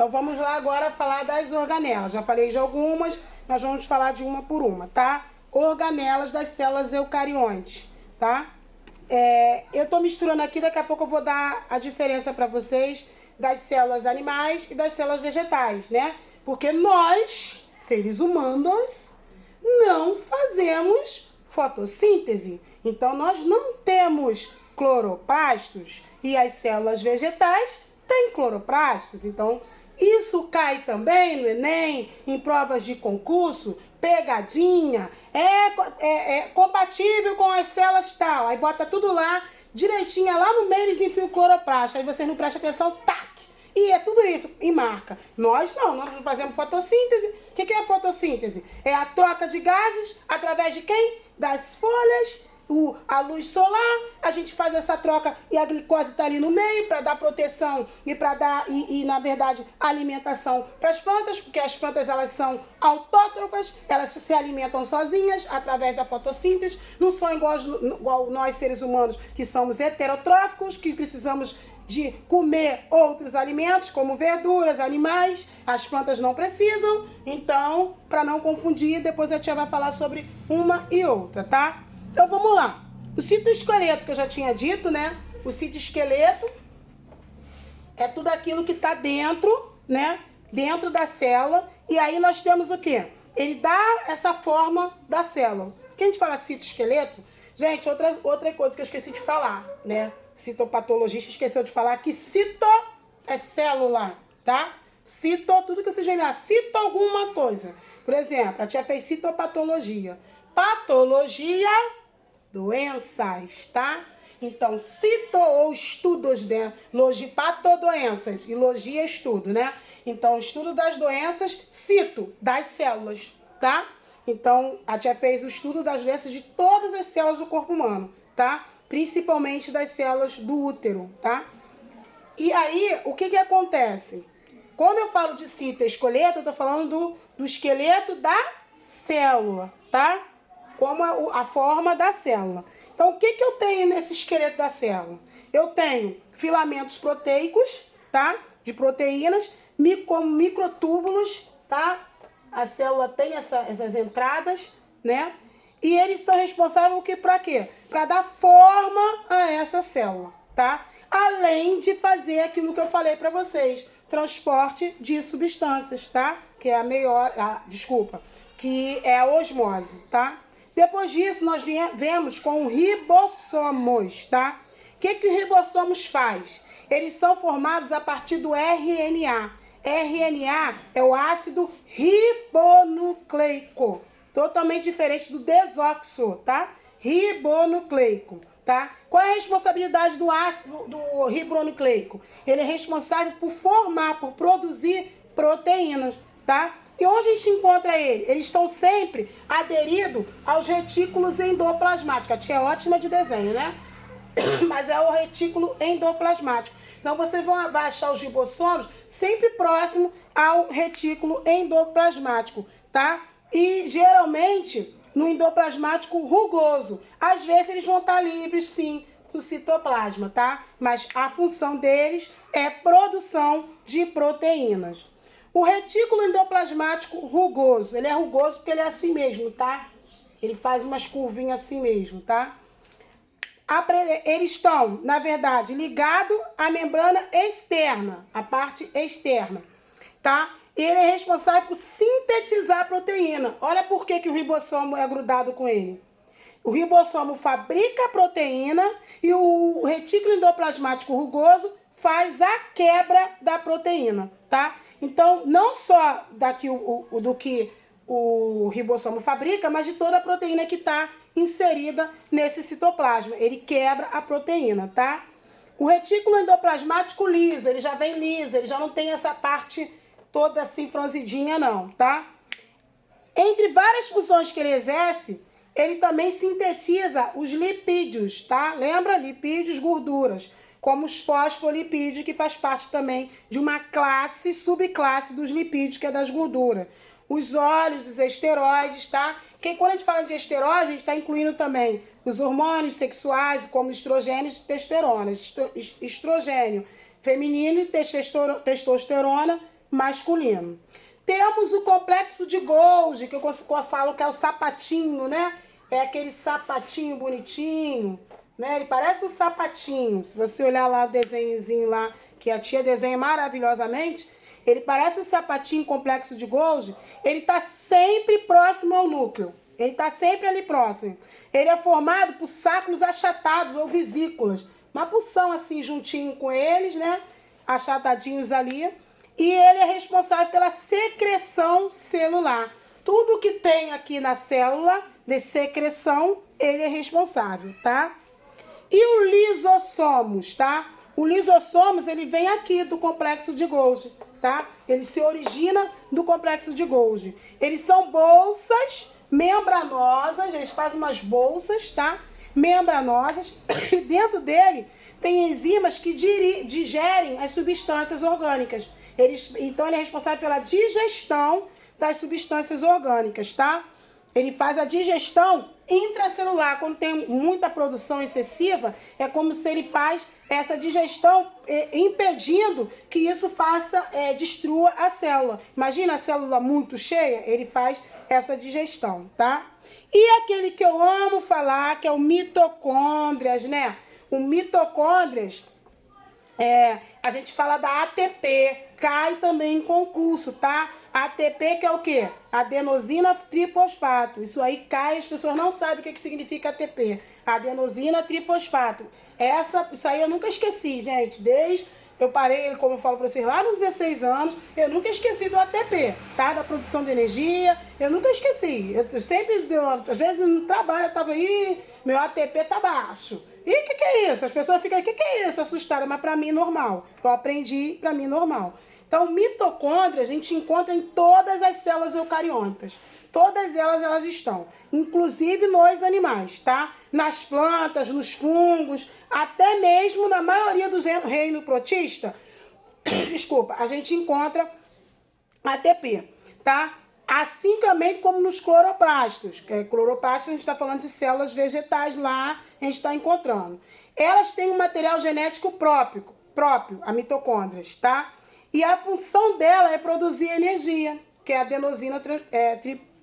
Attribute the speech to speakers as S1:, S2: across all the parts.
S1: Então vamos lá agora falar das organelas. Já falei de algumas, nós vamos falar de uma por uma, tá? Organelas das células eucariontes, tá? Eu tô misturando aqui, daqui a pouco eu vou dar a diferença para vocês das células animais e das células vegetais, né? Porque nós, seres humanos, não fazemos fotossíntese. Então nós não temos cloroplastos e as células vegetais têm cloroplastos. Então isso cai também no Enem, em provas de concurso, pegadinha, é compatível com as células tal. Aí bota tudo lá, direitinho, lá no meio eles enfiam o cloroplasto. Aí vocês não prestam atenção, tac! E é tudo isso, e marca. Nós não fazemos fotossíntese. O que é a fotossíntese? É a troca de gases através de quem? Das folhas, a luz solar. A gente faz essa troca e a glicose está ali no meio para dar proteção e para dar, na verdade, alimentação para as plantas, porque as plantas elas são autótrofas, elas se alimentam sozinhas através da fotossíntese. Não são igual nós seres humanos, que somos heterotróficos, que precisamos de comer outros alimentos, como verduras, animais. As plantas não precisam. Então, para não confundir, depois a tia vai falar sobre uma e outra, tá? Então, vamos lá. O citoesqueleto, que eu já tinha dito, né? O citoesqueleto é tudo aquilo que está dentro, né? Dentro da célula. E aí nós temos o quê? Ele dá essa forma da célula. Quando a gente fala citoesqueleto, gente, outra coisa que eu esqueci de falar, né? Citopatologista esqueceu de falar que cito é célula, tá? Cito, tudo que vocês veem lá, cito alguma coisa. Por exemplo, a tia fez citopatologia. Patologia, doenças, tá? Então, cito ou estudos, né? Patodoenças, e logia é estudo, né? Então, estudo das doenças, cito, das células, tá? Então, a tia fez o estudo das doenças de todas as células do corpo humano, tá? Principalmente das células do útero, tá? E aí, o que acontece? Quando eu falo de citoesqueleto, eu tô falando do esqueleto da célula, tá? Como a forma da célula. Então, o que eu tenho nesse esqueleto da célula? Eu tenho filamentos proteicos, tá? De proteínas, como microtúbulos, tá? A célula tem essas entradas, né? E eles são responsáveis para quê? Para dar forma a essa célula, tá? Além de fazer aquilo que eu falei para vocês, transporte de substâncias, tá? Que é que é a osmose, tá? Depois disso, nós vemos com ribossomos, tá? O que os ribossomos faz? Eles são formados a partir do RNA. RNA é o ácido ribonucleico. Totalmente diferente do desóxido, tá? Ribonucleico, tá? Qual é a responsabilidade do ácido do ribonucleico? Ele é responsável por produzir proteínas, tá? E onde a gente encontra ele? Eles estão sempre aderidos aos retículos endoplasmáticos. A tia é ótima de desenho, né? Mas é o retículo endoplasmático. Então, vocês vão achar os ribossomos sempre próximo ao retículo endoplasmático, tá? E, geralmente, no endoplasmático rugoso. Às vezes, eles vão estar livres, sim, do citoplasma, tá? Mas a função deles é produção de proteínas. O retículo endoplasmático rugoso, ele é rugoso porque ele é assim mesmo, tá? Ele faz umas curvinhas assim mesmo, tá? Eles estão, na verdade, ligados à membrana externa, a parte externa, tá? Ele é responsável por sintetizar a proteína. Olha por que o ribossomo é grudado com ele. O ribossomo fabrica a proteína e o retículo endoplasmático rugoso faz a quebra da proteína, tá? Então, não só do que o ribossomo fabrica, mas de toda a proteína que está inserida nesse citoplasma. Ele quebra a proteína, tá? O retículo endoplasmático liso, ele já vem liso, ele já não tem essa parte toda assim franzidinha não, tá? Entre várias funções que ele exerce, ele também sintetiza os lipídios, tá? Lembra? Lipídios, gorduras, como os fosfolipídios, que faz parte também de uma subclasse dos lipídios, que é das gorduras. Os óleos, os esteroides, tá? Porque quando a gente fala de esteroide, a gente está incluindo também os hormônios sexuais, como estrogênio e testosterona. Estrogênio feminino e testosterona masculino. Temos o complexo de Golgi, que eu falo que é o sapatinho, né? É aquele sapatinho bonitinho, né? Ele parece um sapatinho. Se você olhar lá o desenhozinho lá, que a tia desenha maravilhosamente, ele parece um sapatinho complexo de Golgi. Ele tá sempre próximo ao núcleo. Ele tá sempre ali próximo. Ele é formado por sacos achatados ou vesículas. Uma porção assim, juntinho com eles, né? Achatadinhos ali. E ele é responsável pela secreção celular. Tudo que tem aqui na célula de secreção, ele é responsável, tá? E o lisossomos, tá? O lisossomos, ele vem aqui do complexo de Golgi, tá? Ele se origina do complexo de Golgi. Eles são bolsas membranosas, eles fazem umas bolsas, tá? Membranosas, e dentro dele tem enzimas que digerem as substâncias orgânicas. Então, ele é responsável pela digestão das substâncias orgânicas, tá? Ele faz a digestão intracelular. Quando tem muita produção excessiva, é como se ele faz essa digestão impedindo que isso destrua a célula. Imagina a célula muito cheia, ele faz essa digestão, tá? E aquele que eu amo falar, que é o mitocôndrias, né? O mitocôndrias, a gente fala da ATP, cai também em concurso, tá? ATP que é o quê? Adenosina trifosfato. Isso aí cai, as pessoas não sabem o que significa ATP. Adenosina trifosfato. Isso aí eu nunca esqueci, gente. Eu parei, como eu falo para vocês, lá nos 16 anos, eu nunca esqueci do ATP, tá? Da produção de energia, eu nunca esqueci. Eu sempre, às vezes no trabalho, eu tava aí, meu ATP tá baixo. E o que é isso? As pessoas ficam, o que é isso? Assustadas, mas para mim normal. Eu aprendi, para mim normal. Então, mitocôndria a gente encontra em todas as células eucariontas. Todas elas estão, inclusive nos animais, tá? Nas plantas, nos fungos, até mesmo na maioria dos reinos protistas, desculpa, a gente encontra ATP, tá? Assim também como nos cloroplastos. Cloroplastos a gente está falando de células vegetais lá, a gente está encontrando. Elas têm um material genético próprio, a mitocôndrias, tá? E a função dela é produzir energia, que é a adenosina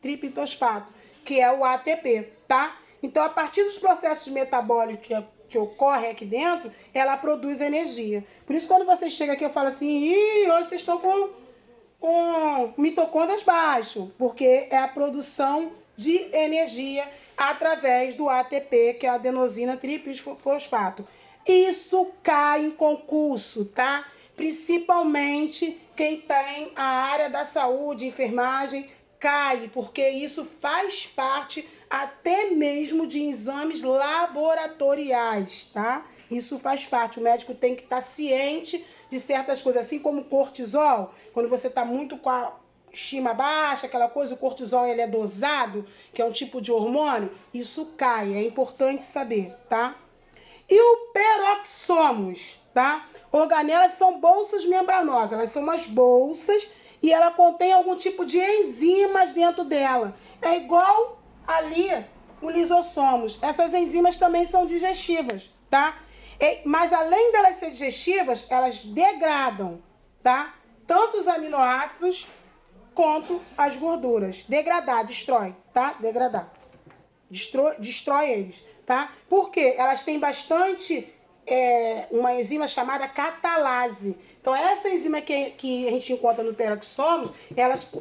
S1: trifosfato, que é o ATP, tá? Então, a partir dos processos metabólicos que ocorrem aqui dentro, ela produz energia. Por isso, quando você chega aqui, eu falo assim, hoje vocês estão com mitocôndrias baixo, porque é a produção de energia através do ATP, que é a adenosina trifosfato. Isso cai em concurso, tá? Principalmente quem tem a área da saúde, enfermagem, cai, porque isso faz parte até mesmo de exames laboratoriais, tá? Isso faz parte, o médico tem que estar ciente de certas coisas, assim como o cortisol, quando você está muito com a estima baixa, aquela coisa, o cortisol ele é dosado, que é um tipo de hormônio, isso cai, é importante saber, tá? E o peroxomos, tá? Organelas são bolsas membranosas, elas são umas bolsas e ela contém algum tipo de enzimas dentro dela. É igual ali o lisossomos. Essas enzimas também são digestivas, tá? Mas além delas ser digestivas, elas degradam, tá? Tanto os aminoácidos quanto as gorduras. Degradar, destrói, tá? Degradar. Destrói eles, tá? Por quê? Elas têm bastante uma enzima chamada catalase. Então, essa enzima que a gente encontra no peroxomos,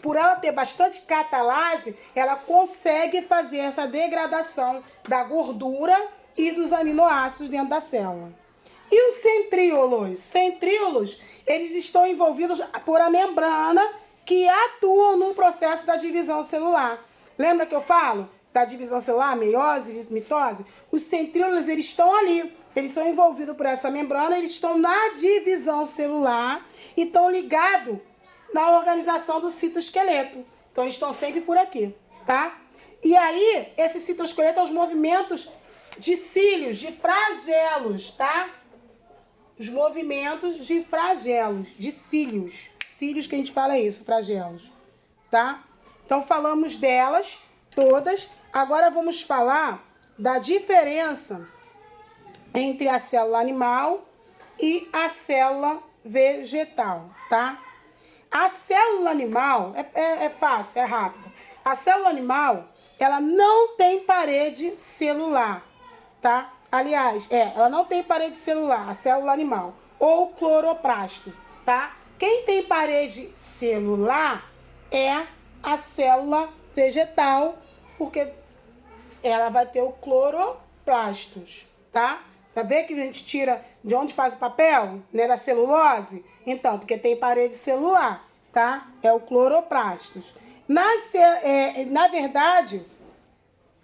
S1: por ela ter bastante catalase, ela consegue fazer essa degradação da gordura e dos aminoácidos dentro da célula. E os centríolos? Centríolos, eles estão envolvidos por a membrana que atuam no processo da divisão celular. Lembra que eu falo da divisão celular, meiose, mitose? Os centríolos, eles estão ali. Eles são envolvidos por essa membrana, eles estão na divisão celular e estão ligados na organização do citoesqueleto. Então, eles estão sempre por aqui, tá? E aí, esse citoesqueleto é os movimentos de cílios, de flagelos, tá? Os movimentos de flagelos, de cílios. Cílios que a gente fala é isso, flagelos, tá? Então, falamos delas todas. Agora, vamos falar da diferença entre a célula animal e a célula vegetal, tá? A célula animal, é fácil, é rápido. A célula animal, ela não tem parede celular, tá? Aliás, ela não tem parede celular, a célula animal, ou cloroplasto, tá? Quem tem parede celular é a célula vegetal, porque ela vai ter o cloroplastos, tá? Tá vendo que a gente tira de onde faz o papel? Né, da celulose? Então, porque tem parede celular, tá? É o cloroplastos. Na verdade,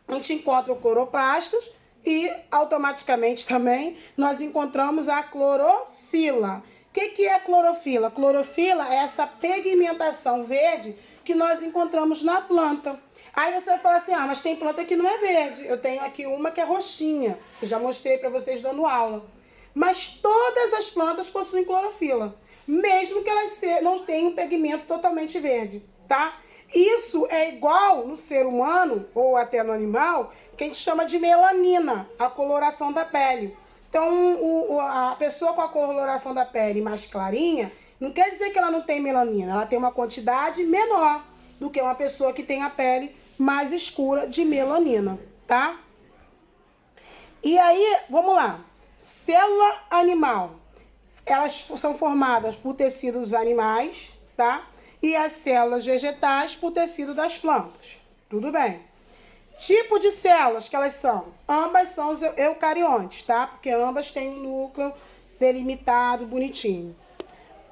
S1: a gente encontra o cloroplastos e automaticamente também nós encontramos a clorofila. O que é a clorofila? Clorofila é essa pigmentação verde que nós encontramos na planta. Aí você vai falar assim, mas tem planta que não é verde. Eu tenho aqui uma que é roxinha. Eu já mostrei para vocês dando aula. Mas todas as plantas possuem clorofila, mesmo que elas não tenham um pigmento totalmente verde, tá? Isso é igual no ser humano, ou até no animal, que a gente chama de melanina, a coloração da pele. Então, a pessoa com a coloração da pele mais clarinha, não quer dizer que ela não tem melanina, ela tem uma quantidade menor do que uma pessoa que tem a pele mais escura de melanina, tá? E aí, vamos lá. Célula animal. Elas são formadas por tecidos animais, tá? E as células vegetais por tecido das plantas. Tudo bem. Tipo de células que elas são? Ambas são os eucariontes, tá? Porque ambas têm um núcleo delimitado, bonitinho.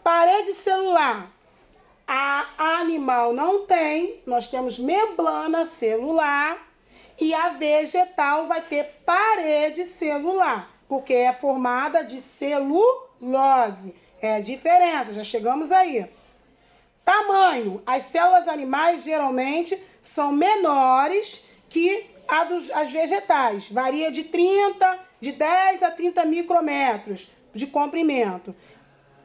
S1: Parede celular. A animal não tem, nós temos membrana celular e a vegetal vai ter parede celular, porque é formada de celulose. É a diferença, já chegamos aí. Tamanho. As células animais geralmente são menores que as vegetais. Varia de 10 a 30 micrômetros de comprimento.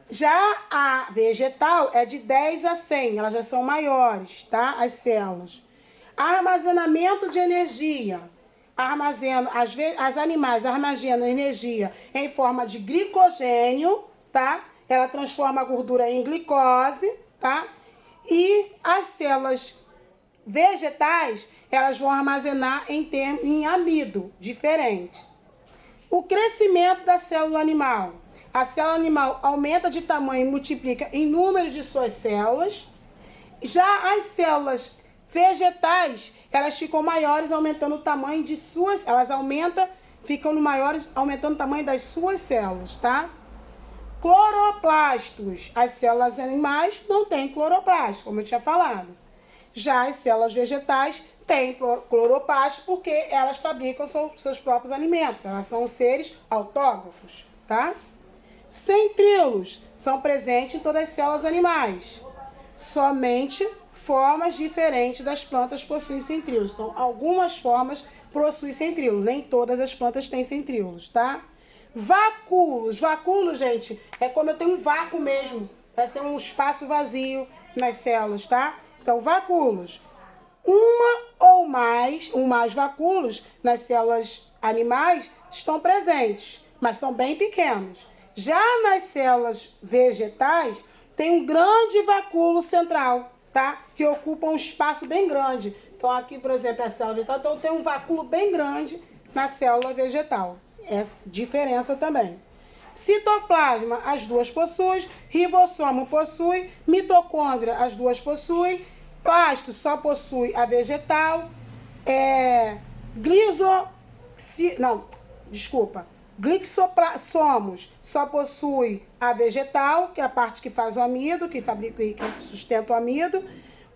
S1: Já a vegetal é de 10 a 100, elas já são maiores, tá? As células. Armazenamento de energia. As animais armazenam energia em forma de glicogênio, tá? Ela transforma a gordura em glicose, tá? E as células vegetais, elas vão armazenar em amido, diferente. O crescimento da célula animal. A célula animal aumenta de tamanho e multiplica em número de suas células. Já as células vegetais, elas ficam maiores, aumentando o tamanho de suas... Elas ficam maiores, aumentando o tamanho das suas células, tá? Cloroplastos. As células animais não têm cloroplasto, como eu tinha falado. Já as células vegetais têm cloroplastos porque elas fabricam seus próprios alimentos. Elas são seres autógrafos, tá? Centríolos são presentes em todas as células animais. Somente formas diferentes das plantas possuem centríolos. Então, algumas formas possuem centríolos. Nem todas as plantas têm centríolos, tá? Vacúolos. Vacúolos, gente, é como eu tenho um vácuo mesmo. Parece que tem um espaço vazio nas células, tá? Então, vacúolos. Um mais vacúolos nas células animais estão presentes, mas são bem pequenos. Já nas células vegetais, tem um grande vacúolo central, tá? Que ocupa um espaço bem grande. Então, aqui, por exemplo, é a célula vegetal, então tem um vacúolo bem grande na célula vegetal. Essa diferença também. Citoplasma, as duas possuem. Ribossomo possui. Mitocôndria, as duas possuem. Plasto só possui a vegetal. Glixossomos só possui a vegetal, que é a parte que faz o amido, que fabrica e que sustenta o amido.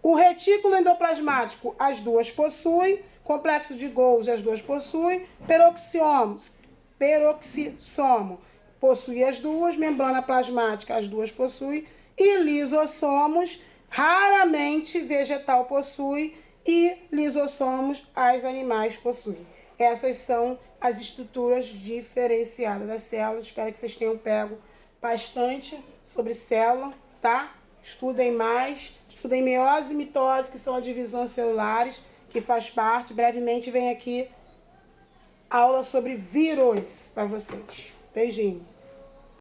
S1: O retículo endoplasmático, as duas possuem. Complexo de Golgi, as duas possuem. Peroxissomo possui as duas. Membrana plasmática, as duas possuem. E lisossomos, raramente vegetal possui. E lisossomos, as animais possuem. Essas são as estruturas diferenciadas das células. Espero que vocês tenham pego bastante sobre célula, tá? Estudem mais. Estudem meiose e mitose, que são as divisões celulares, que faz parte. Brevemente vem aqui aula sobre vírus para vocês. Beijinho.